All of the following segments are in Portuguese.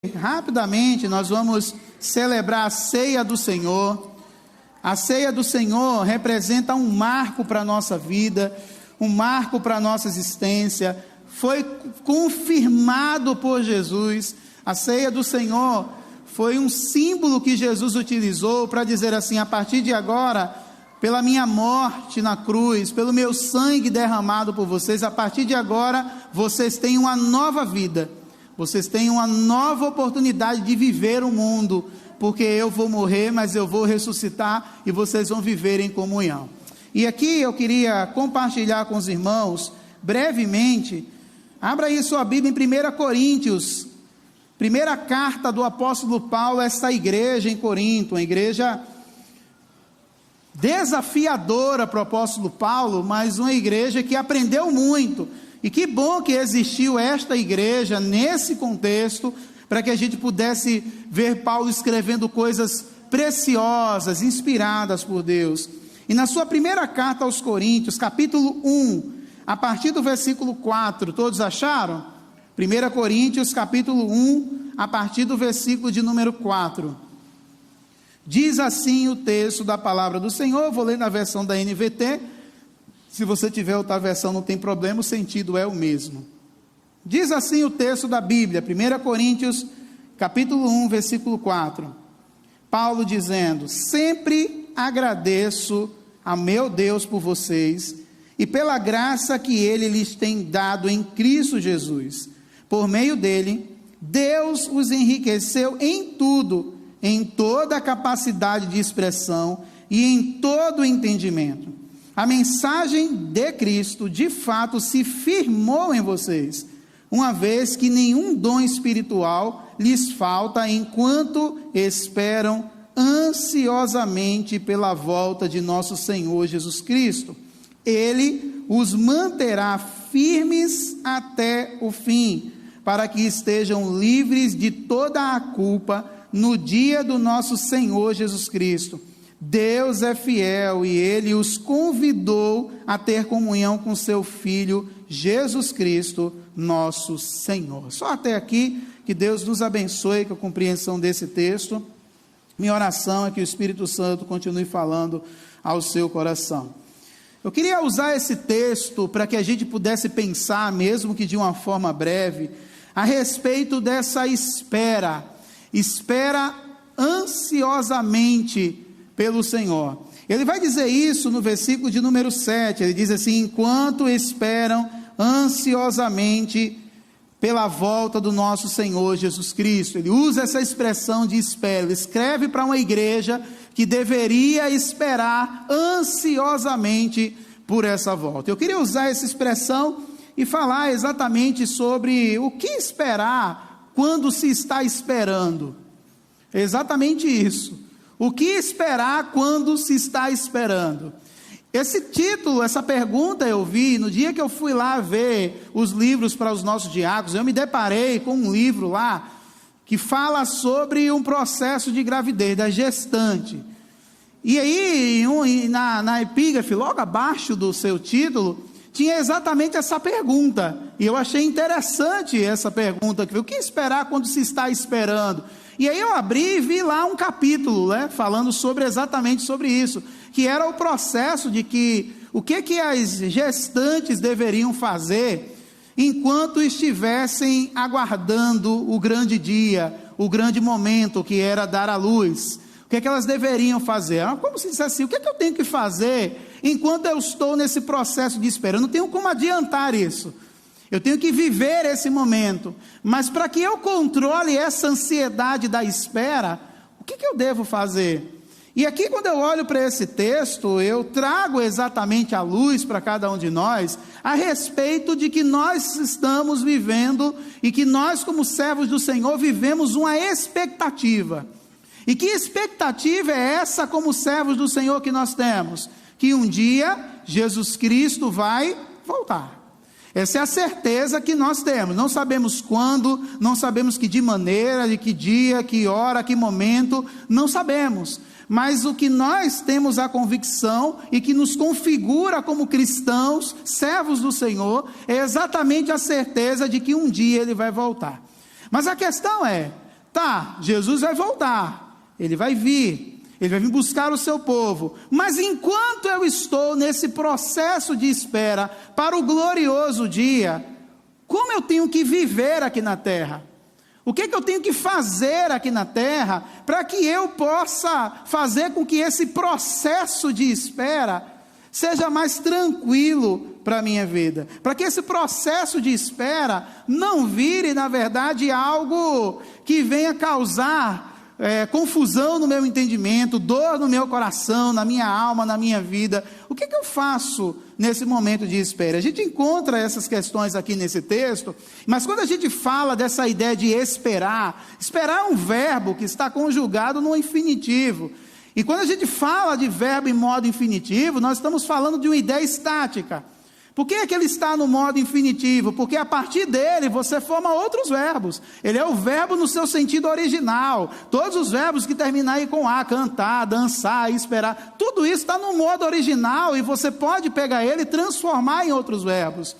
Rapidamente nós vamos celebrar a ceia do Senhor. A ceia do Senhor representa um marco para a nossa vida, um marco para a nossa existência. Foi confirmado por Jesus. A ceia do Senhor foi um símbolo que Jesus utilizou para dizer assim: a partir de agora, pela minha morte na cruz, pelo meu sangue derramado por vocês, a partir de agora vocês têm uma nova vida. Vocês têm uma nova oportunidade de viver o mundo, porque eu vou morrer, mas eu vou ressuscitar e vocês vão viver em comunhão. E aqui eu queria compartilhar com os irmãos, brevemente, abra aí sua Bíblia em 1 Coríntios, primeira carta do apóstolo Paulo a esta igreja em Corinto, uma igreja desafiadora para o apóstolo Paulo, mas uma igreja que aprendeu muito. E que bom que existiu esta igreja nesse contexto, para que a gente pudesse ver Paulo escrevendo coisas preciosas, inspiradas por Deus. E na sua primeira carta aos Coríntios, capítulo 1, a partir do versículo 4, todos acharam? 1 Coríntios, capítulo 1, a partir do versículo de número 4. Diz assim o texto da palavra do Senhor. Eu vou ler na versão da NVT. Se você tiver outra versão, não tem problema, o sentido é o mesmo. Diz assim o texto da Bíblia, 1 Coríntios, capítulo 1, versículo 4. Paulo dizendo: sempre agradeço a meu Deus por vocês, e pela graça que Ele lhes tem dado em Cristo Jesus. Por meio dele, Deus os enriqueceu em tudo, em toda a capacidade de expressão e em todo o entendimento. A mensagem de Cristo, de fato, se firmou em vocês, uma vez que nenhum dom espiritual lhes falta enquanto esperam ansiosamente pela volta de nosso Senhor Jesus Cristo. Ele os manterá firmes até o fim, para que estejam livres de toda a culpa no dia do nosso Senhor Jesus Cristo. Deus é fiel e Ele os convidou a ter comunhão com seu Filho, Jesus Cristo, nosso Senhor. Só até aqui, que Deus nos abençoe com a compreensão desse texto. Minha oração é que o Espírito Santo continue falando ao seu coração. Eu queria usar esse texto para que a gente pudesse pensar, mesmo que de uma forma breve, a respeito dessa espera ansiosamente pelo Senhor. Ele vai dizer isso no versículo de número 7, ele diz assim: enquanto esperam ansiosamente pela volta do nosso Senhor Jesus Cristo. Ele usa essa expressão de espera, ele escreve para uma igreja que deveria esperar ansiosamente por essa volta. Eu queria usar essa expressão e falar exatamente sobre o que esperar quando se está esperando. É exatamente isso. O que esperar quando se está esperando? Esse título, essa pergunta eu vi no dia que eu fui lá ver os livros para os nossos diáconos. Eu me deparei com um livro lá que fala sobre um processo de gravidez da gestante. E aí, na epígrafe, logo abaixo do seu título, tinha exatamente essa pergunta. E eu achei interessante essa pergunta. O que esperar quando se está esperando? E aí eu abri e vi lá um capítulo, falando exatamente sobre isso, que era o processo de o que as gestantes deveriam fazer enquanto estivessem aguardando o grande dia, o grande momento que era dar à luz. O que elas deveriam fazer? Como se dissesse assim: o que eu tenho que fazer enquanto eu estou nesse processo de espera? Eu não tenho como adiantar isso. Eu tenho que viver esse momento, mas para que eu controle essa ansiedade da espera, o que eu devo fazer? E aqui, quando eu olho para esse texto, eu trago exatamente a luz para cada um de nós, a respeito de que nós estamos vivendo, e que nós, como servos do Senhor, vivemos uma expectativa. E que expectativa é essa, como servos do Senhor, que nós temos? Que um dia Jesus Cristo vai voltar. Essa é a certeza que nós temos. Não sabemos quando, não sabemos que de maneira, de que dia, que hora, que momento, não sabemos. Mas o que nós temos a convicção e que nos configura como cristãos, servos do Senhor, é exatamente a certeza de que um dia Ele vai voltar. Mas a questão é, Tá, Jesus vai voltar, ele vai vir buscar o seu povo, mas enquanto eu estou nesse processo de espera para o glorioso dia, como eu tenho que viver aqui na terra? O que eu tenho que fazer aqui na terra para que eu possa fazer com que esse processo de espera seja mais tranquilo para a minha vida? Para que esse processo de espera não vire, na verdade, algo que venha causar confusão no meu entendimento, dor no meu coração, na minha alma, na minha vida. O que eu faço nesse momento de espera? A gente encontra essas questões aqui nesse texto, mas quando a gente fala dessa ideia de esperar é um verbo que está conjugado no infinitivo. E quando a gente fala de verbo em modo infinitivo, nós estamos falando de uma ideia estática. Por que é que ele está no modo infinitivo? Porque a partir dele você forma outros verbos. Ele é o verbo no seu sentido original. Todos os verbos que terminam aí com A, cantar, dançar, esperar, tudo isso está no modo original e você pode pegar ele e transformar em outros verbos.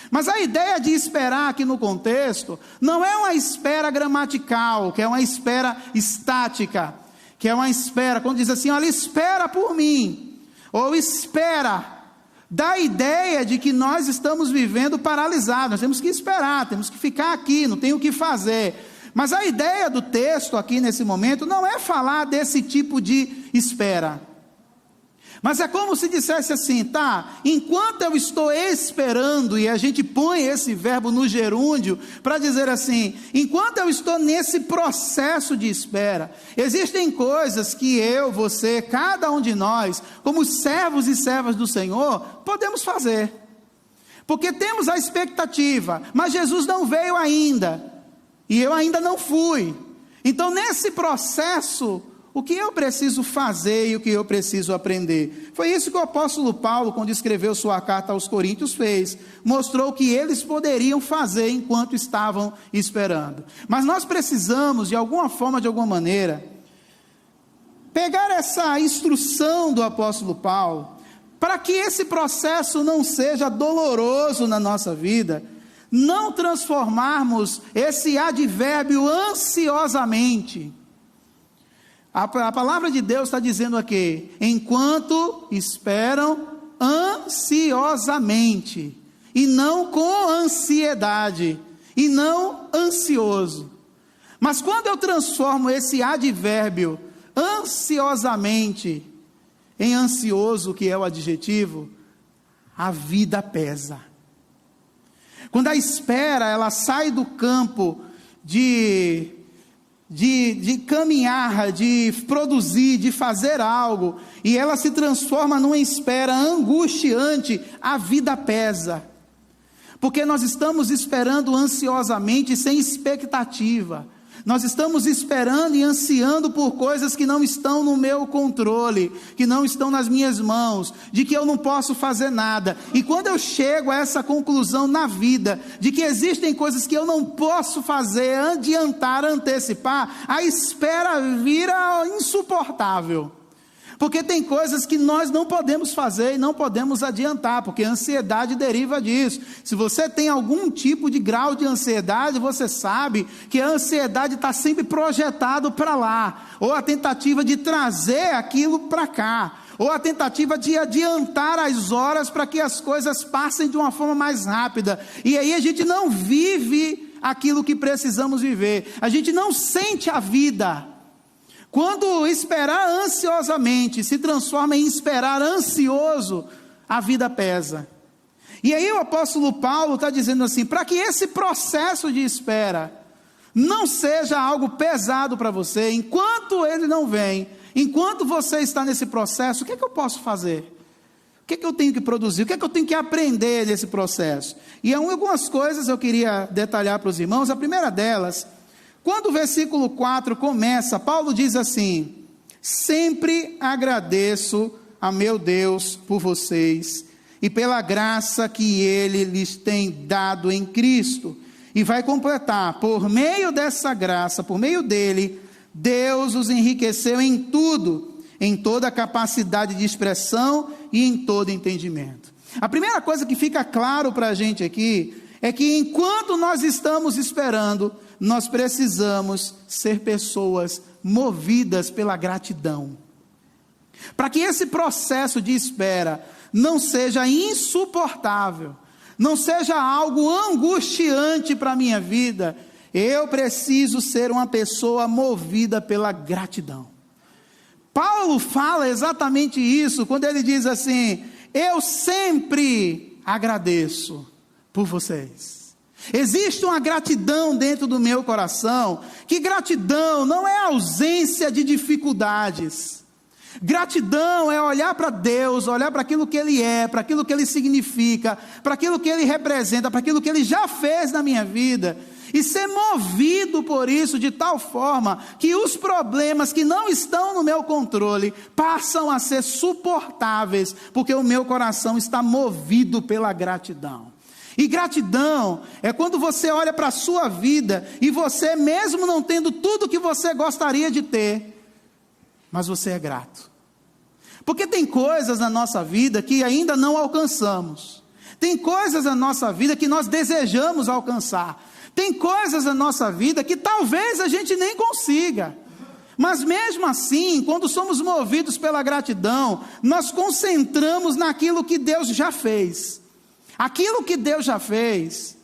Mas a ideia de esperar aqui no contexto não é uma espera gramatical, que é uma espera estática, que é uma espera, quando diz assim, olha, espera por mim, ou espera, dá a ideia de que nós estamos vivendo paralisados, nós temos que esperar, temos que ficar aqui, não tem o que fazer. Mas a ideia do texto aqui nesse momento não é falar desse tipo de espera, mas é como se dissesse assim, tá, enquanto eu estou esperando, e a gente põe esse verbo no gerúndio, para dizer assim, enquanto eu estou nesse processo de espera, existem coisas que eu, você, cada um de nós, como servos e servas do Senhor, podemos fazer, porque temos a expectativa, mas Jesus não veio ainda, e eu ainda não fui, então nesse processo, o que eu preciso fazer e o que eu preciso aprender? Foi isso que o apóstolo Paulo, quando escreveu sua carta aos Coríntios, fez. Mostrou o que eles poderiam fazer enquanto estavam esperando. Mas nós precisamos, de alguma forma, de alguma maneira, pegar essa instrução do apóstolo Paulo, para que esse processo não seja doloroso na nossa vida, não transformarmos esse advérbio ansiosamente. A palavra de Deus está dizendo aqui, enquanto esperam ansiosamente, e não com ansiedade, e não ansioso. Mas quando eu transformo esse advérbio ansiosamente em ansioso, que é o adjetivo, a vida pesa. Quando a espera, ela sai do campo de caminhar, de produzir, de fazer algo, e ela se transforma numa espera angustiante, a vida pesa, porque nós estamos esperando ansiosamente, sem expectativa, nós estamos esperando e ansiando por coisas que não estão no meu controle, que não estão nas minhas mãos, de que eu não posso fazer nada, e quando eu chego a essa conclusão na vida, de que existem coisas que eu não posso fazer, adiantar, antecipar, a espera vira insuportável, porque tem coisas que nós não podemos fazer e não podemos adiantar, porque a ansiedade deriva disso. Se você tem algum tipo de grau de ansiedade, você sabe que a ansiedade está sempre projetado para lá, ou a tentativa de trazer aquilo para cá, ou a tentativa de adiantar as horas para que as coisas passem de uma forma mais rápida, e aí a gente não vive aquilo que precisamos viver, a gente não sente a vida. Quando esperar ansiosamente se transforma em esperar ansioso, a vida pesa. E aí o apóstolo Paulo está dizendo assim, para que esse processo de espera não seja algo pesado para você, enquanto ele não vem, enquanto você está nesse processo, o que é que eu posso fazer? O que é que eu tenho que produzir? O que é que eu tenho que aprender nesse processo? E algumas coisas eu queria detalhar para os irmãos. A primeira delas, quando o versículo 4 começa, Paulo diz assim, sempre agradeço a meu Deus por vocês, e pela graça que Ele lhes tem dado em Cristo, e vai completar, por meio dessa graça, por meio dele, Deus os enriqueceu em tudo, em toda capacidade de expressão e em todo entendimento. A primeira coisa que fica claro para a gente aqui, é que enquanto nós estamos esperando, nós precisamos ser pessoas movidas pela gratidão. Para que esse processo de espera não seja insuportável, não seja algo angustiante para a minha vida, eu preciso ser uma pessoa movida pela gratidão. Paulo fala exatamente isso, quando ele diz assim: eu sempre agradeço por vocês. Existe uma gratidão dentro do meu coração, que gratidão não é ausência de dificuldades. Gratidão é olhar para Deus, olhar para aquilo que Ele é, para aquilo que Ele significa, para aquilo que Ele representa, para aquilo que Ele já fez na minha vida, e ser movido por isso de tal forma que os problemas que não estão no meu controle passam a ser suportáveis, porque o meu coração está movido pela gratidão. E gratidão é quando você olha para a sua vida e você, mesmo não tendo tudo que você gostaria de ter, mas você é grato. Porque tem coisas na nossa vida que ainda não alcançamos. Tem coisas na nossa vida que nós desejamos alcançar. Tem coisas na nossa vida que talvez a gente nem consiga. Mas mesmo assim, quando somos movidos pela gratidão, nós concentramos naquilo que Deus já fez. Aquilo que Deus já fez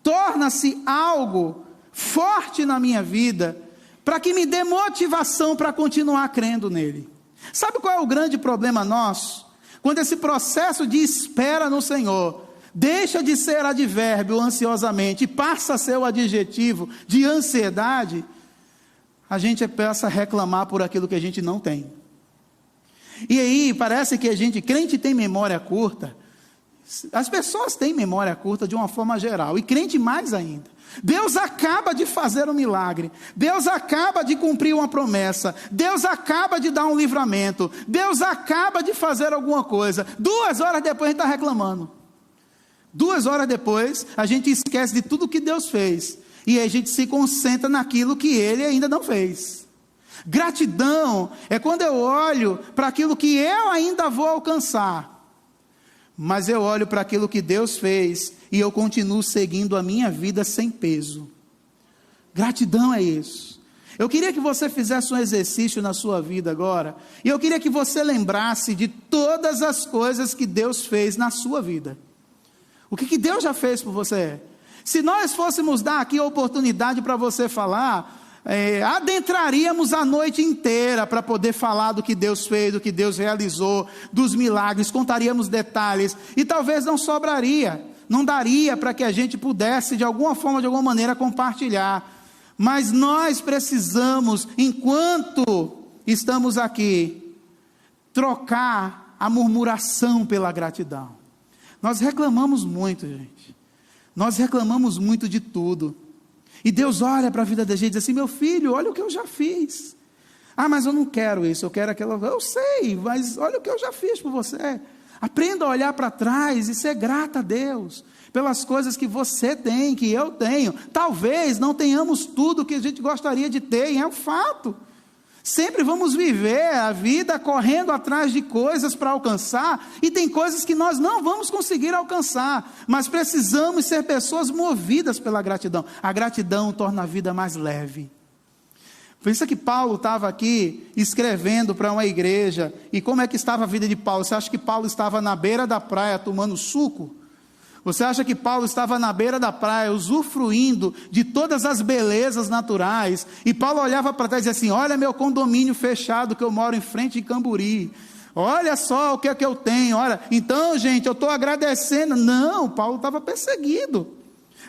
torna-se algo forte na minha vida, para que me dê motivação para continuar crendo nele. Sabe qual é o grande problema nosso? Quando esse processo de espera no Senhor deixa de ser advérbio ansiosamente e passa a ser o adjetivo de ansiedade, a gente passa a reclamar por aquilo que a gente não tem. E aí parece que crente tem memória curta. As pessoas têm memória curta de uma forma geral, e crente mais ainda. Deus acaba de fazer um milagre, Deus acaba de cumprir uma promessa, Deus acaba de dar um livramento, Deus acaba de fazer alguma coisa, 2 horas depois a gente está reclamando. 2 horas depois a gente esquece de tudo que Deus fez, e aí a gente se concentra naquilo que Ele ainda não fez. Gratidão é quando eu olho para aquilo que eu ainda vou alcançar, mas eu olho para aquilo que Deus fez e eu continuo seguindo a minha vida sem peso. Gratidão é isso. Eu queria que você fizesse um exercício na sua vida agora, e eu queria que você lembrasse de todas as coisas que Deus fez na sua vida. O que Deus já fez por você? Se nós fôssemos dar aqui a oportunidade para você falar, adentraríamos a noite inteira para poder falar do que Deus fez, do que Deus realizou, dos milagres, contaríamos detalhes, e talvez não sobraria, não daria para que a gente pudesse de alguma forma, de alguma maneira compartilhar. Mas nós precisamos, enquanto estamos aqui, trocar a murmuração pela gratidão. Nós reclamamos muito, gente, nós reclamamos muito de tudo. E Deus olha para a vida da gente e diz assim: meu filho, olha o que eu já fiz. Ah, mas eu não quero isso, eu quero aquilo. Eu sei, mas olha o que eu já fiz por você. Aprenda a olhar para trás e ser grata a Deus pelas coisas que você tem, que eu tenho. Talvez não tenhamos tudo que a gente gostaria de ter, e é um fato. Sempre vamos viver a vida correndo atrás de coisas para alcançar, e tem coisas que nós não vamos conseguir alcançar, mas precisamos ser pessoas movidas pela gratidão. A gratidão torna a vida mais leve. Pensa que Paulo estava aqui escrevendo para uma igreja, e como é que estava a vida de Paulo? Você acha que Paulo estava na beira da praia tomando suco? Você acha que Paulo estava na beira da praia, usufruindo de todas as belezas naturais, e Paulo olhava para trás e dizia assim: olha meu condomínio fechado que eu moro em frente de Camburi, olha só o que é que eu tenho, olha, então gente, eu estou agradecendo. Não, Paulo estava perseguido,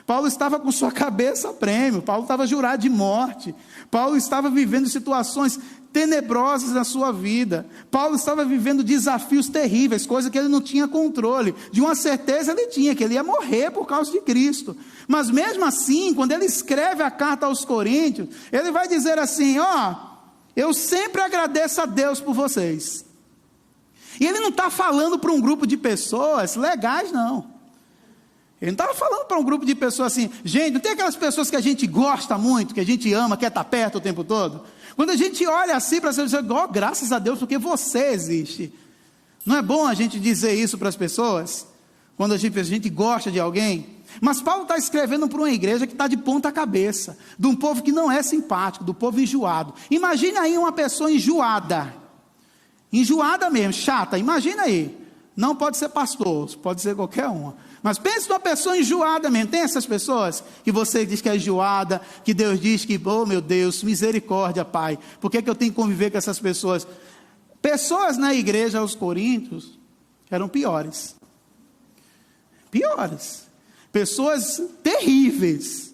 Paulo estava com sua cabeça a prêmio, Paulo estava jurado de morte, Paulo estava vivendo situações tenebrosas na sua vida, Paulo estava vivendo desafios terríveis, coisa que ele não tinha controle. De uma certeza ele tinha, que ele ia morrer por causa de Cristo, mas mesmo assim, quando ele escreve a carta aos Coríntios, ele vai dizer assim: eu sempre agradeço a Deus por vocês. E ele não está falando para um grupo de pessoas legais, não. Ele não estava falando para um grupo de pessoas assim, gente, não tem aquelas pessoas que a gente gosta muito, que a gente ama, quer estar perto o tempo todo? Quando a gente olha assim para as pessoas, graças a Deus, porque você existe. Não é bom a gente dizer isso para as pessoas? Quando a gente gosta de alguém? Mas Paulo está escrevendo para uma igreja que está de ponta cabeça, de um povo que não é simpático, do povo enjoado. Imagine aí uma pessoa enjoada mesmo, chata, imagina aí. Não pode ser pastor, pode ser qualquer uma. Mas pense numa pessoa enjoada mesmo. Tem essas pessoas que você diz que é enjoada, que Deus diz que, oh meu Deus, misericórdia, Pai. Por que eu tenho que conviver com essas pessoas? Pessoas na igreja aos Coríntios eram piores. Pessoas terríveis.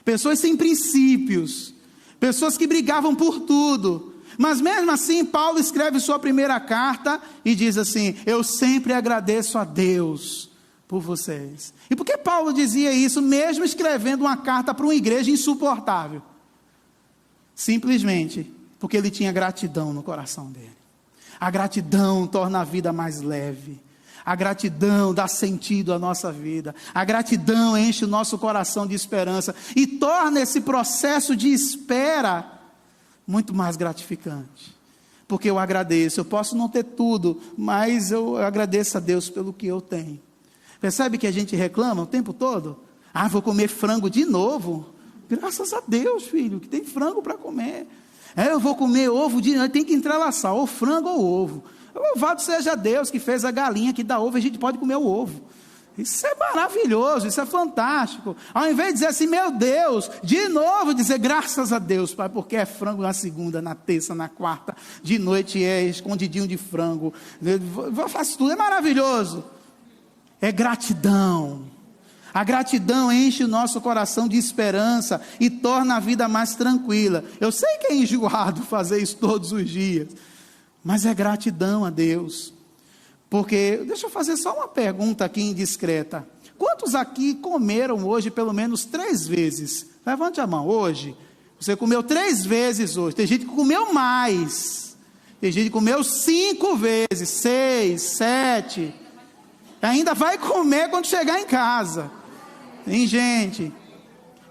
Pessoas sem princípios. Pessoas que brigavam por tudo. Mas mesmo assim, Paulo escreve sua primeira carta e diz assim: eu sempre agradeço a Deus por vocês. E por que Paulo dizia isso, mesmo escrevendo uma carta para uma igreja insuportável? Simplesmente porque ele tinha gratidão no coração dele. A gratidão torna a vida mais leve. A gratidão dá sentido à nossa vida. A gratidão enche o nosso coração de esperança e torna esse processo de espera muito mais gratificante, porque eu agradeço. Eu posso não ter tudo, mas eu agradeço a Deus pelo que eu tenho. Percebe que a gente reclama o tempo todo? Vou comer frango de novo. Graças a Deus, filho, que tem frango para comer. Eu vou comer ovo de novo. Tem que entrelaçar, ou frango ou ovo. Louvado seja Deus que fez a galinha que dá ovo, a gente pode comer o ovo. Isso é maravilhoso, isso é fantástico. Ao invés de dizer assim, meu Deus, de novo dizer graças a Deus, Pai, porque é frango na segunda, na terça, na quarta, de noite é escondidinho de frango, eu faço tudo, é maravilhoso. É gratidão. A gratidão enche o nosso coração de esperança e torna a vida mais tranquila. Eu sei que é enjoado fazer isso todos os dias, mas é gratidão a Deus. Porque, deixa eu fazer só uma pergunta aqui indiscreta. Quantos aqui comeram hoje pelo menos 3 vezes? Levante a mão. Hoje, você comeu 3 vezes hoje. Tem gente que comeu mais. Tem gente que comeu 5 vezes, 6, 7. Ainda vai comer quando chegar em casa. Tem gente.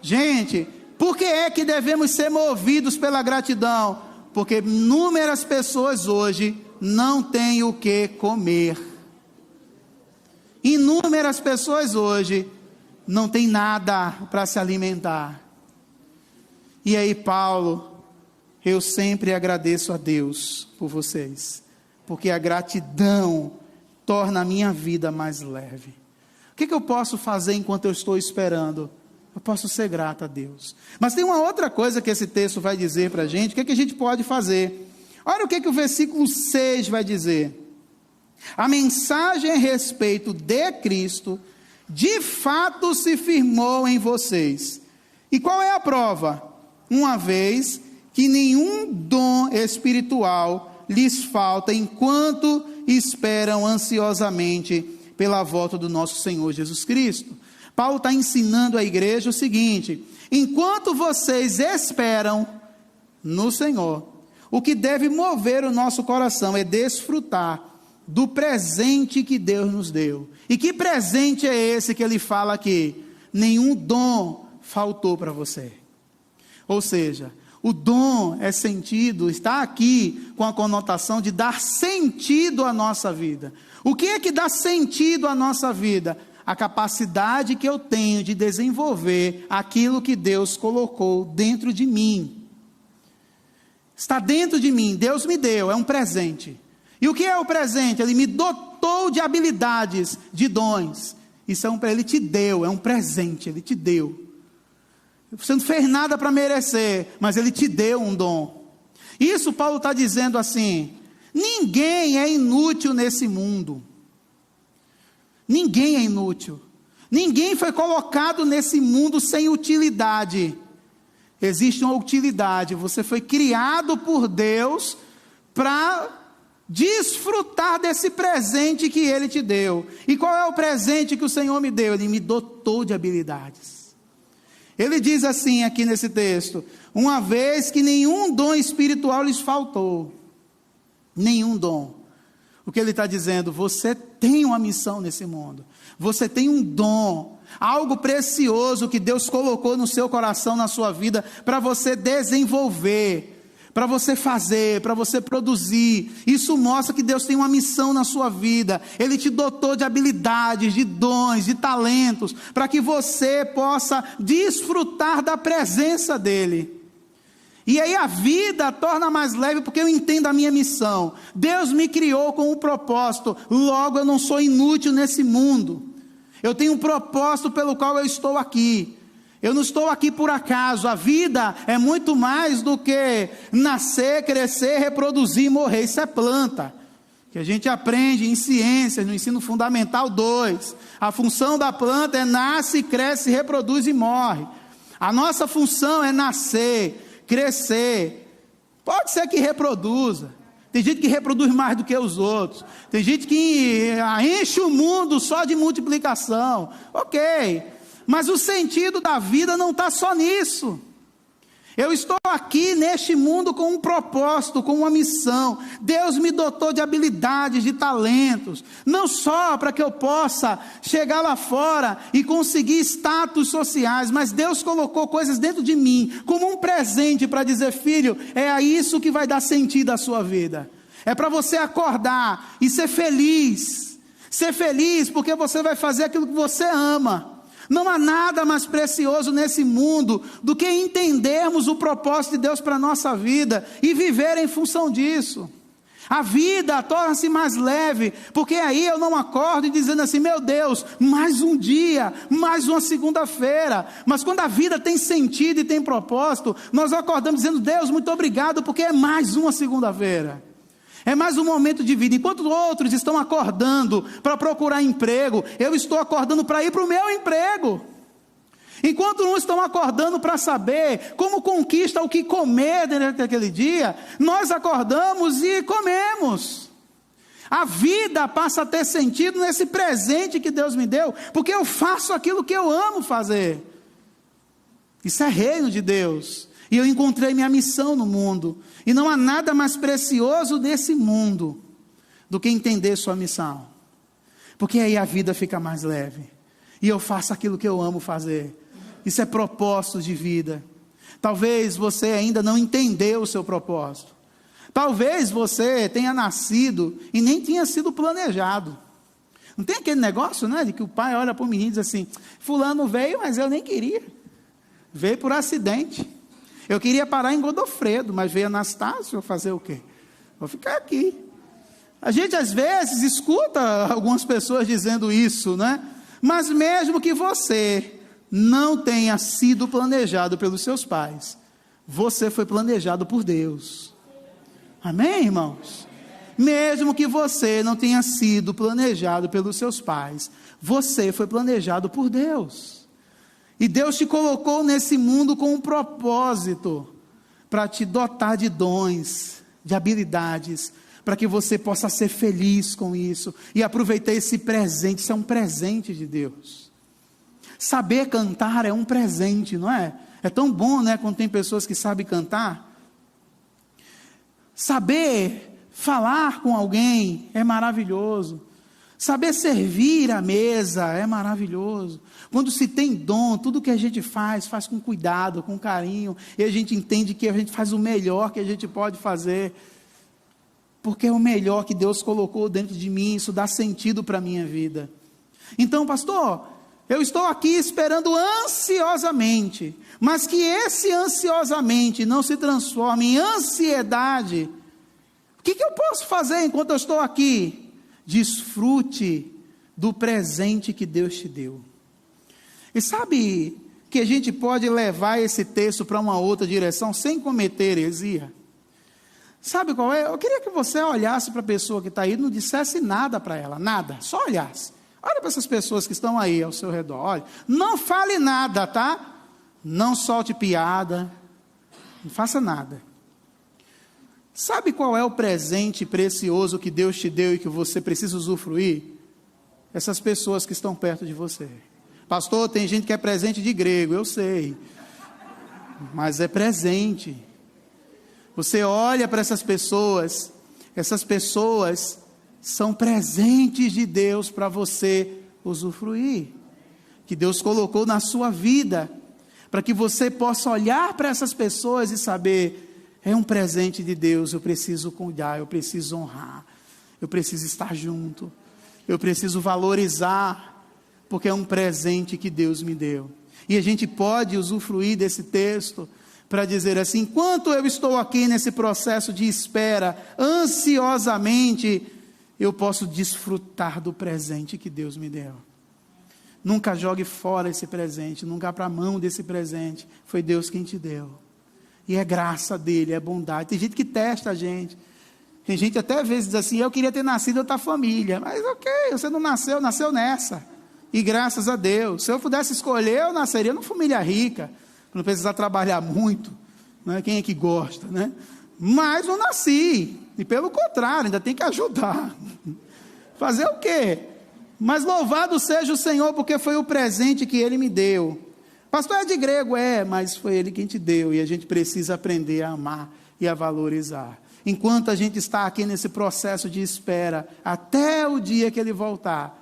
Gente, por que é que devemos ser movidos pela gratidão? Porque inúmeras pessoas hoje não têm o que comer. Inúmeras pessoas hoje não têm nada para se alimentar. E aí, Paulo, eu sempre agradeço a Deus por vocês, porque a gratidão torna a minha vida mais leve. O que eu posso fazer enquanto eu estou esperando? Eu posso ser grato a Deus. Mas tem uma outra coisa que esse texto vai dizer para a gente. O que a gente pode fazer? Olha o que o versículo 6 vai dizer. A mensagem a respeito de Cristo, de fato se firmou em vocês. E qual é a prova? Uma vez que nenhum dom espiritual lhes falta, enquanto esperam ansiosamente pela volta do nosso Senhor Jesus Cristo. Paulo está ensinando à igreja o seguinte: enquanto vocês esperam no Senhor, o que deve mover o nosso coração é desfrutar do presente que Deus nos deu. E que presente é esse que ele fala aqui? Nenhum dom faltou para você. Ou seja, o dom é sentido, está aqui com a conotação de dar sentido à nossa vida. O que é que dá sentido à nossa vida? A capacidade que eu tenho de desenvolver aquilo que Deus colocou dentro de mim. Está dentro de mim, Deus me deu, é um presente. E o que é o presente? Ele me dotou de habilidades, de dons. Isso ele te deu, é um presente, ele te deu. Você não fez nada para merecer, mas ele te deu um dom. Isso Paulo está dizendo assim: ninguém é inútil nesse mundo. Ninguém é inútil. Ninguém foi colocado nesse mundo sem utilidade. Existe uma utilidade. Você foi criado por Deus para desfrutar desse presente que Ele te deu. E qual é o presente que o Senhor me deu? Ele me dotou de habilidades. Ele diz assim aqui nesse texto: uma vez que nenhum dom espiritual lhes faltou. Nenhum dom. O que ele está dizendo? Você tem uma missão nesse mundo. Você tem um dom, algo precioso que Deus colocou no seu coração, na sua vida, para você desenvolver, para você fazer, para você produzir. Isso mostra que Deus tem uma missão na sua vida. Ele te dotou de habilidades, de dons, de talentos, para que você possa desfrutar da presença dEle. E aí a vida torna mais leve, porque eu entendo a minha missão. Deus me criou com um propósito, logo eu não sou inútil nesse mundo. Eu tenho um propósito pelo qual eu estou aqui. Eu não estou aqui por acaso. A vida é muito mais do que nascer, crescer, reproduzir e morrer. Isso é planta, que a gente aprende em ciências, no ensino fundamental 2. A função da planta é nasce, cresce, reproduz e morre. A nossa função é nascer, crescer. Pode ser que reproduza. Tem gente que reproduz mais do que os outros. Tem gente que enche o mundo só de multiplicação. Ok. Mas o sentido da vida não está só nisso. Eu estou aqui neste mundo com um propósito, com uma missão. Deus me dotou de habilidades, de talentos, não só para que eu possa chegar lá fora e conseguir status sociais, mas Deus colocou coisas dentro de mim, como um presente para dizer: filho, é isso que vai dar sentido à sua vida. É para você acordar e ser feliz porque você vai fazer aquilo que você ama. Não há nada mais precioso nesse mundo do que entendermos o propósito de Deus para a nossa vida e viver em função disso. A vida torna-se mais leve, porque aí eu não acordo dizendo assim: meu Deus, mais um dia, mais uma segunda-feira. Mas quando a vida tem sentido e tem propósito, nós acordamos dizendo: Deus, muito obrigado, porque é mais uma segunda-feira. É mais um momento de vida. Enquanto outros estão acordando para procurar emprego, eu estou acordando para ir para o meu emprego. Enquanto uns estão acordando para saber como conquista o que comer durante aquele dia, nós acordamos e comemos. A vida passa a ter sentido nesse presente que Deus me deu, porque eu faço aquilo que eu amo fazer. Isso é reino de Deus. E eu encontrei minha missão no mundo. E não há nada mais precioso nesse mundo do que entender sua missão. Porque aí a vida fica mais leve. E eu faço aquilo que eu amo fazer. Isso é propósito de vida. Talvez você ainda não entendeu o seu propósito. Talvez você tenha nascido e nem tinha sido planejado. Não tem aquele negócio, né, de que o pai olha para o menino e diz assim: fulano veio, mas eu nem queria. Veio por acidente. Eu queria parar em Godofredo, mas veio Anastácio, vou fazer o quê? Vou ficar aqui. A gente às vezes escuta algumas pessoas dizendo isso, né? Mas mesmo que você não tenha sido planejado pelos seus pais, você foi planejado por Deus. Amém, irmãos? Mesmo que você não tenha sido planejado pelos seus pais, você foi planejado por Deus. E Deus te colocou nesse mundo com um propósito, para te dotar de dons, de habilidades, para que você possa ser feliz com isso, e aproveitar esse presente. Isso é um presente de Deus. Saber cantar é um presente, não é? É tão bom, né, quando tem pessoas que sabem cantar. Saber falar com alguém é maravilhoso. Saber servir à mesa é maravilhoso. Quando se tem dom, tudo que a gente faz com cuidado, com carinho, e a gente entende que a gente faz o melhor que a gente pode fazer, porque é o melhor que Deus colocou dentro de mim. Isso dá sentido para a minha vida. Então, pastor, eu estou aqui esperando ansiosamente, mas que esse ansiosamente não se transforme em ansiedade. O que eu posso fazer enquanto eu estou aqui? Desfrute do presente que Deus te deu. E sabe que a gente pode levar esse texto para uma outra direção sem cometer heresia? Sabe qual é? Eu queria que você olhasse para a pessoa que está aí e não dissesse nada para ela, nada, só olhasse. Olha para essas pessoas que estão aí ao seu redor, olha, não fale nada, tá? Não solte piada, não faça nada. Sabe qual é o presente precioso que Deus te deu e que você precisa usufruir? Essas pessoas que estão perto de você. Pastor, tem gente que é presente de grego, eu sei, mas é presente. Você olha para essas pessoas são presentes de Deus para você usufruir, que Deus colocou na sua vida, para que você possa olhar para essas pessoas e saber: É um presente de Deus, eu preciso cuidar, eu preciso honrar, eu preciso estar junto, eu preciso valorizar, porque é um presente que Deus me deu. E a gente pode usufruir desse texto para dizer assim: enquanto eu estou aqui nesse processo de espera, ansiosamente, eu posso desfrutar do presente que Deus me deu. Nunca jogue fora esse presente, nunca abra mão desse presente, foi Deus quem te deu. E é graça dele, é bondade. Tem gente que testa a gente. Tem gente até às vezes diz assim: eu queria ter nascido em outra família. Mas ok, você não nasceu, nasceu nessa. E graças a Deus. Se eu pudesse escolher, eu nasceria numa família rica. Não precisar trabalhar muito. Né? Quem é que gosta, né? Mas não nasci. E pelo contrário, ainda tem que ajudar. Fazer o quê? Mas louvado seja o Senhor, porque foi o presente que Ele me deu. Pastor, é de grego? É, mas foi Ele quem te deu, e a gente precisa aprender a amar e a valorizar. Enquanto a gente está aqui nesse processo de espera, até o dia que Ele voltar,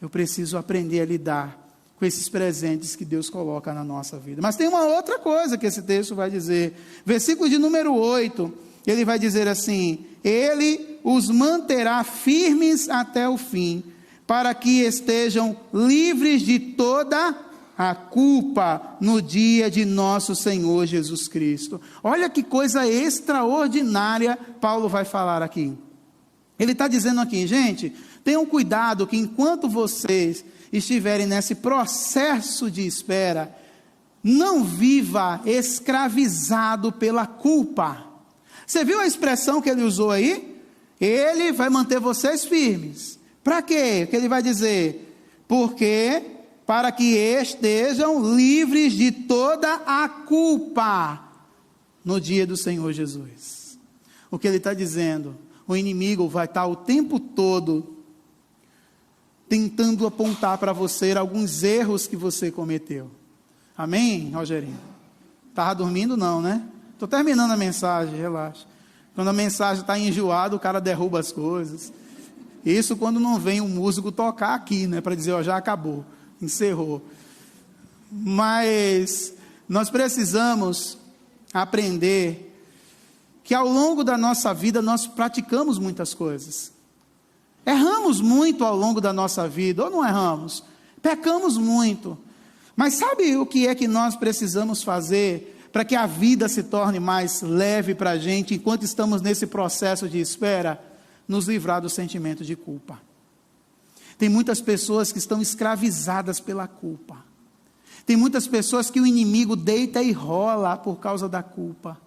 eu preciso aprender a lidar com esses presentes que Deus coloca na nossa vida. Mas tem uma outra coisa que esse texto vai dizer, versículo de número 8, ele vai dizer assim: Ele os manterá firmes até o fim, para que estejam livres de toda a culpa no dia de nosso Senhor Jesus Cristo. Olha que coisa extraordinária Paulo vai falar aqui. Ele está dizendo aqui: gente, tenham cuidado que enquanto vocês estiverem nesse processo de espera, não viva escravizado pela culpa. Você viu a expressão que ele usou aí? Ele vai manter vocês firmes. Para quê? O que ele vai dizer? Porque para que estejam livres de toda a culpa no dia do Senhor Jesus. O que ele está dizendo? O inimigo vai estar o tempo todo tentando apontar para você alguns erros que você cometeu. Amém, Rogerinho? Estava dormindo não, né? Estou terminando a mensagem, relaxa. Quando a mensagem está enjoada, o cara derruba as coisas. Isso quando não vem um músico tocar aqui, né? Para dizer, ó, já acabou, encerrou. Mas nós precisamos aprender que ao longo da nossa vida nós praticamos muitas coisas. Erramos muito ao longo da nossa vida, ou não erramos? Pecamos muito. Mas sabe o que é que nós precisamos fazer para que a vida se torne mais leve para a gente, enquanto estamos nesse processo de espera? Nos livrar do sentimento de culpa. Tem muitas pessoas que estão escravizadas pela culpa. Tem muitas pessoas que o inimigo deita e rola por causa da culpa.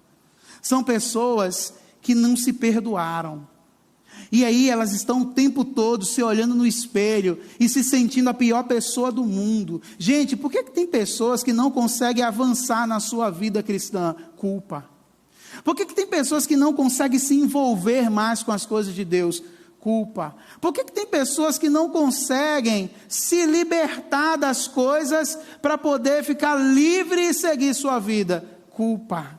São pessoas que não se perdoaram. E aí elas estão o tempo todo se olhando no espelho e se sentindo a pior pessoa do mundo. Gente, por que tem pessoas que não conseguem avançar na sua vida cristã? Culpa. Por que tem pessoas que não conseguem se envolver mais com as coisas de Deus? Culpa. Por que tem pessoas que não conseguem se libertar das coisas para poder ficar livre e seguir sua vida? Culpa.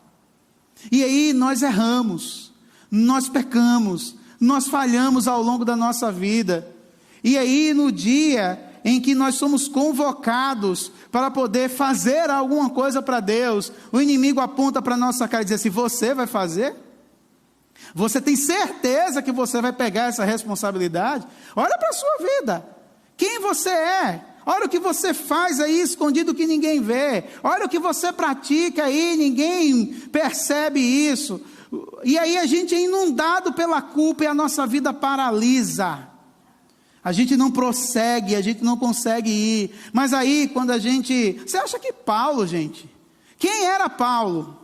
E aí nós erramos, nós pecamos, nós falhamos ao longo da nossa vida. E aí no dia em que nós somos convocados para poder fazer alguma coisa para Deus, o inimigo aponta para a nossa cara e diz assim: você vai fazer? Você tem certeza que você vai pegar essa responsabilidade? Olha para a sua vida, quem você é, olha o que você faz aí escondido que ninguém vê, olha o que você pratica aí, ninguém percebe isso, e aí a gente é inundado pela culpa e a nossa vida paralisa, a gente não prossegue, a gente não consegue ir. Mas aí quando a gente, você acha que Paulo, gente, quem era Paulo?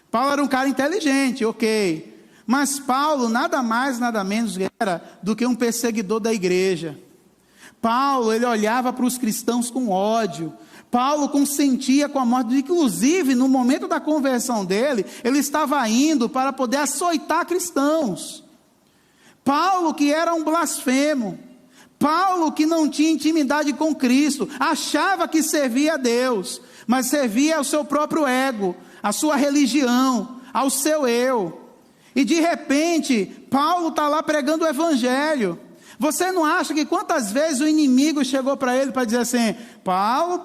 Paulo era um cara inteligente, ok, mas Paulo nada mais, nada menos era do que um perseguidor da igreja. Paulo, ele olhava para os cristãos com ódio. Paulo consentia com a morte, inclusive no momento da conversão dele, ele estava indo para poder açoitar cristãos. Paulo que era um blasfemo, Paulo que não tinha intimidade com Cristo, achava que servia a Deus, mas servia ao seu próprio ego, à sua religião, ao seu eu. E de repente, Paulo está lá pregando o evangelho. Você não acha que quantas vezes o inimigo chegou para ele para dizer assim: Paulo,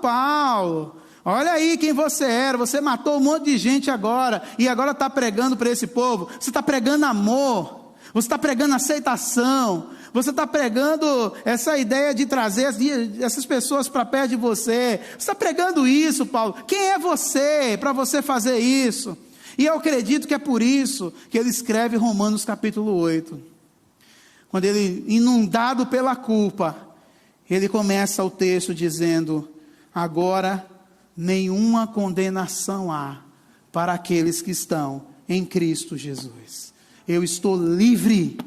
Olha aí quem você era, você matou um monte de gente agora, e agora está pregando para esse povo. Você está pregando amor, você está pregando aceitação, você está pregando essa ideia de trazer essas pessoas para perto de você. Você está pregando isso, Paulo. Quem é você para você fazer isso? E eu acredito que é por isso que ele escreve Romanos capítulo 8. Quando ele, inundado pela culpa, ele começa o texto dizendo: agora nenhuma condenação há para aqueles que estão em Cristo Jesus. Eu estou livre.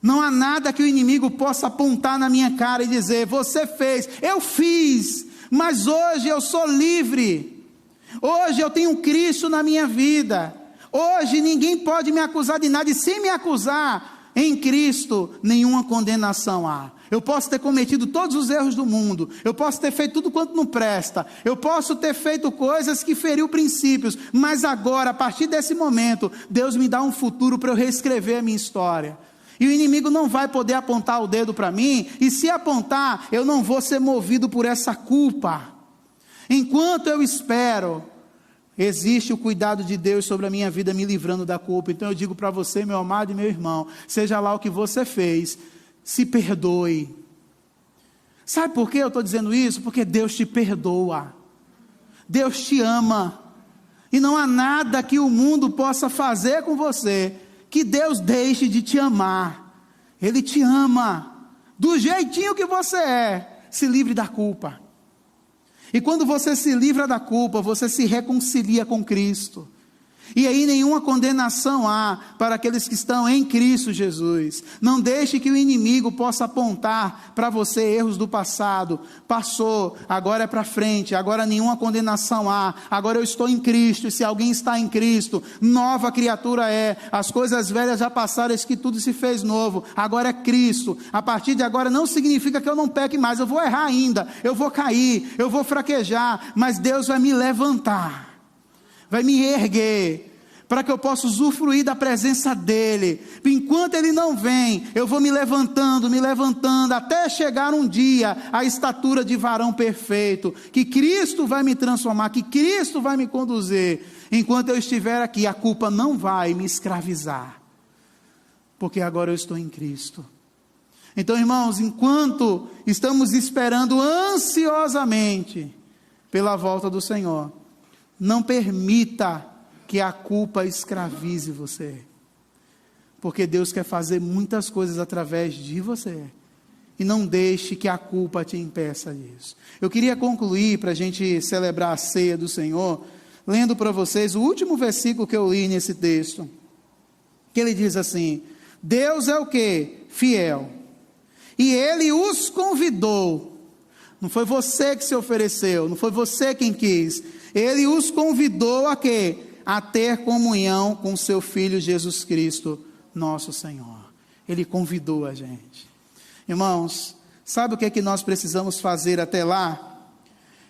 Não há nada que o inimigo possa apontar na minha cara e dizer: você fez, eu fiz, mas hoje eu sou livre. Hoje eu tenho Cristo na minha vida. Hoje ninguém pode me acusar de nada, e se me acusar, em Cristo nenhuma condenação há. Eu posso ter cometido todos os erros do mundo, eu posso ter feito tudo quanto não presta, eu posso ter feito coisas que feriu princípios, mas agora, a partir desse momento, Deus me dá um futuro para eu reescrever a minha história. E o inimigo não vai poder apontar o dedo para mim, e se apontar, eu não vou ser movido por essa culpa. Enquanto eu espero, existe o cuidado de Deus sobre a minha vida, me livrando da culpa. Então eu digo para você, meu amado e meu irmão, seja lá o que você fez, se perdoe. Sabe por que eu estou dizendo isso? Porque Deus te perdoa, Deus te ama, e não há nada que o mundo possa fazer com você que Deus deixe de te amar. Ele te ama, do jeitinho que você é. Se livre da culpa. E quando você se livra da culpa, você se reconcilia com Cristo. E aí nenhuma condenação há para aqueles que estão em Cristo Jesus. Não deixe que o inimigo possa apontar para você erros do passado. Passou, agora é para frente, agora nenhuma condenação há. Agora eu estou em Cristo, e se alguém está em Cristo, nova criatura é. As coisas velhas já passaram, eis que tudo se fez novo. Agora é Cristo. A partir de agora não significa que eu não peque mais. Eu vou errar ainda, eu vou cair, eu vou fraquejar, mas Deus vai me levantar, vai me erguer, para que eu possa usufruir da presença dEle. Enquanto Ele não vem, eu vou me levantando, até chegar um dia à estatura de varão perfeito, que Cristo vai me transformar, que Cristo vai me conduzir. Enquanto eu estiver aqui, a culpa não vai me escravizar, porque agora eu estou em Cristo. Então, irmãos, enquanto estamos esperando ansiosamente pela volta do Senhor, não permita que a culpa escravize você, porque Deus quer fazer muitas coisas através de você, e não deixe que a culpa te impeça disso. Eu queria concluir, para a gente celebrar a ceia do Senhor, lendo para vocês o último versículo que eu li nesse texto, que ele diz assim: Deus é o quê? Fiel, e Ele os convidou. Não foi você que se ofereceu, não foi você quem quis. Ele os convidou a quê? A ter comunhão com seu Filho Jesus Cristo, nosso Senhor. Ele convidou a gente. Irmãos, sabe o que é que nós precisamos fazer até lá?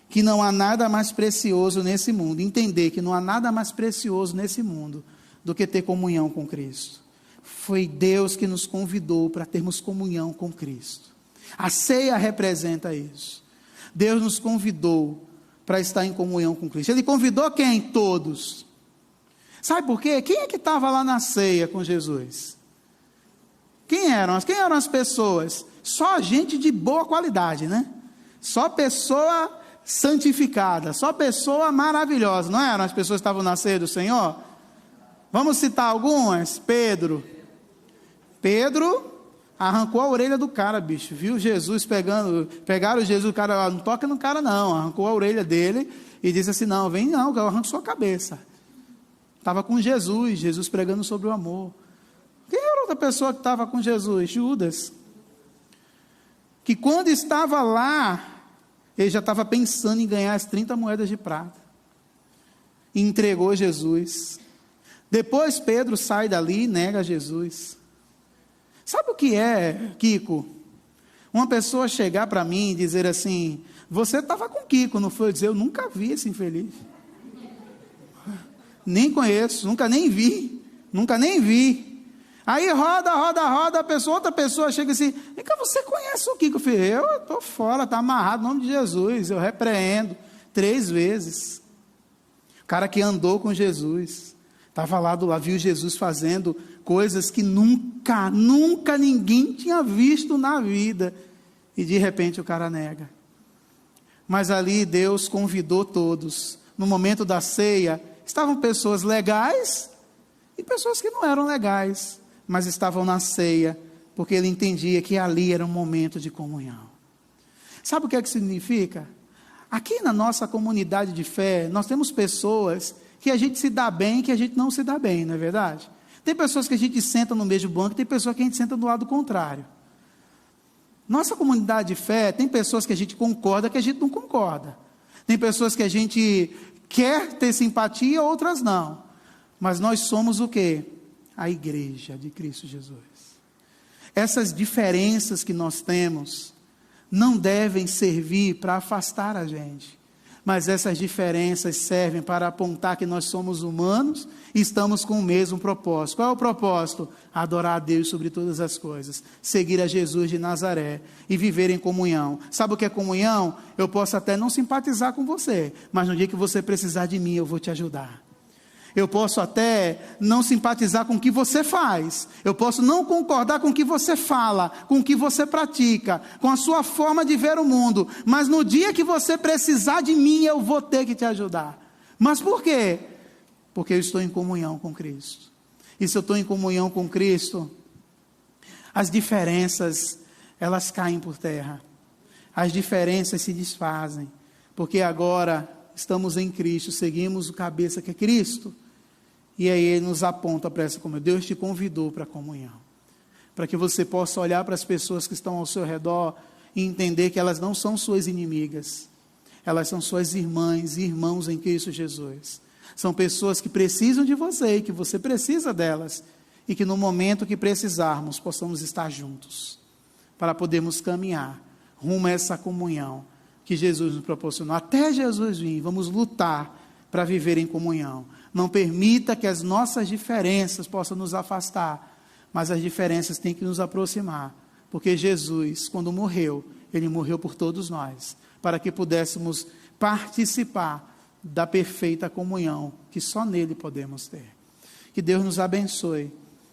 Que não há nada mais precioso nesse mundo. Entender que não há nada mais precioso nesse mundo do que ter comunhão com Cristo. Foi Deus que nos convidou para termos comunhão com Cristo. A ceia representa isso. Deus nos convidou para estar em comunhão com Cristo. Ele convidou quem? Todos. Sabe por quê? Quem é que estava lá na ceia com Jesus? Quem eram as pessoas? Só gente de boa qualidade, né? Só pessoa santificada, só pessoa maravilhosa. Não eram as pessoas que estavam na ceia do Senhor? Vamos citar algumas? Pedro arrancou a orelha do cara, bicho, viu Jesus pegaram Jesus, o cara, não toca no cara não, arrancou a orelha dele, e disse assim: não, vem não, eu arranco sua cabeça. Estava com Jesus pregando sobre o amor. Quem era outra pessoa que estava com Jesus? Judas, que quando estava lá, ele já estava pensando em ganhar as 30 moedas de prata, e entregou Jesus. Depois Pedro sai dali e nega Jesus. Sabe o que é, Kiko? Uma pessoa chegar para mim e dizer assim: você estava com Kiko, não foi? Eu dizer: eu nunca vi esse infeliz, nem conheço, nunca nem vi. Aí roda, outra pessoa chega assim: você conhece o Kiko? Eu falei: eu estou fora, está amarrado, em nome de Jesus, eu repreendo. 3 vezes. O cara que andou com Jesus, estava lá do lado, viu Jesus fazendo coisas que nunca ninguém tinha visto na vida. E de repente o cara nega. Mas ali Deus convidou todos. No momento da ceia, estavam pessoas legais e pessoas que não eram legais, mas estavam na ceia, porque ele entendia que ali era um momento de comunhão. Sabe o que é que significa? Aqui na nossa comunidade de fé, nós temos pessoas que a gente se dá bem e que a gente não se dá bem, não é verdade? Tem pessoas que a gente senta no mesmo banco, tem pessoas que a gente senta do lado contrário. Nossa comunidade de fé, tem pessoas que a gente concorda, que a gente não concorda. Tem pessoas que a gente quer ter simpatia, outras não. Mas nós somos o quê? A igreja de Cristo Jesus. Essas diferenças que nós temos não devem servir para afastar a gente, mas essas diferenças servem para apontar que nós somos humanos e estamos com o mesmo propósito. Qual é o propósito? Adorar a Deus sobre todas as coisas, seguir a Jesus de Nazaré e viver em comunhão. Sabe o que é comunhão? Eu posso até não simpatizar com você, mas no dia que você precisar de mim, eu vou te ajudar. Eu posso até não simpatizar com o que você faz, eu posso não concordar com o que você fala, com o que você pratica, com a sua forma de ver o mundo, mas no dia que você precisar de mim, eu vou ter que te ajudar. Mas por quê? Porque eu estou em comunhão com Cristo. E se eu estou em comunhão com Cristo, as diferenças, elas caem por terra. As diferenças se desfazem, porque agora estamos em Cristo, seguimos o cabeça que é Cristo. E aí ele nos aponta para essa comunhão. Deus te convidou para a comunhão, para que você possa olhar para as pessoas que estão ao seu redor e entender que elas não são suas inimigas, elas são suas irmãs e irmãos em Cristo Jesus. São pessoas que precisam de você e que você precisa delas, e que no momento que precisarmos, possamos estar juntos, para podermos caminhar rumo a essa comunhão que Jesus nos proporcionou. Até Jesus vir, vamos lutar para viver em comunhão. Não permita que as nossas diferenças possam nos afastar, mas as diferenças têm que nos aproximar, porque Jesus, quando morreu, ele morreu por todos nós, para que pudéssemos participar da perfeita comunhão que só nele podemos ter. Que Deus nos abençoe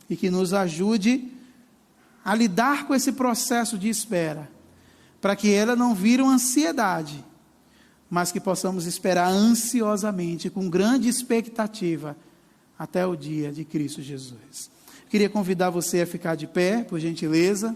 e que nos ajude a lidar com esse processo de espera, para que ela não vire uma ansiedade, mas que possamos esperar ansiosamente, com grande expectativa, até o dia de Cristo Jesus. Queria convidar você a ficar de pé, por gentileza.